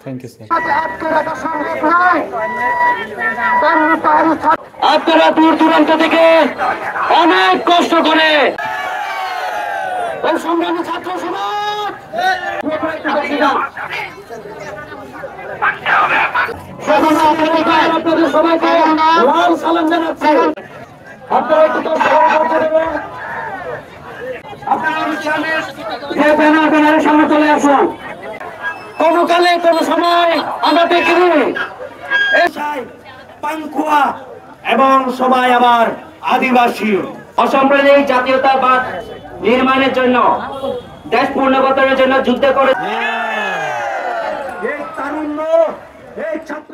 Thank you sir. আপনারা দূর দূরান্ত থেকে অনেক কষ্ট করে সংগ্রামী ছাত্র সমাজ আপনাদের সবাইকে লাল সালাম জানাচ্ছি। আপনারা একটু ব্যানারের সামনে চলে আসুন। কোন কালে কোন সময় আমরা দেখিনি পাঙ্কুয়া এবং সবাই আবার আদিবাসী অসাম্প্রদায়িক জাতীয়তাবাদ নির্মাণের জন্য দেশ পুনর্গঠনের জন্য যুদ্ধ করে এই তারুণ্য এই ছাত্র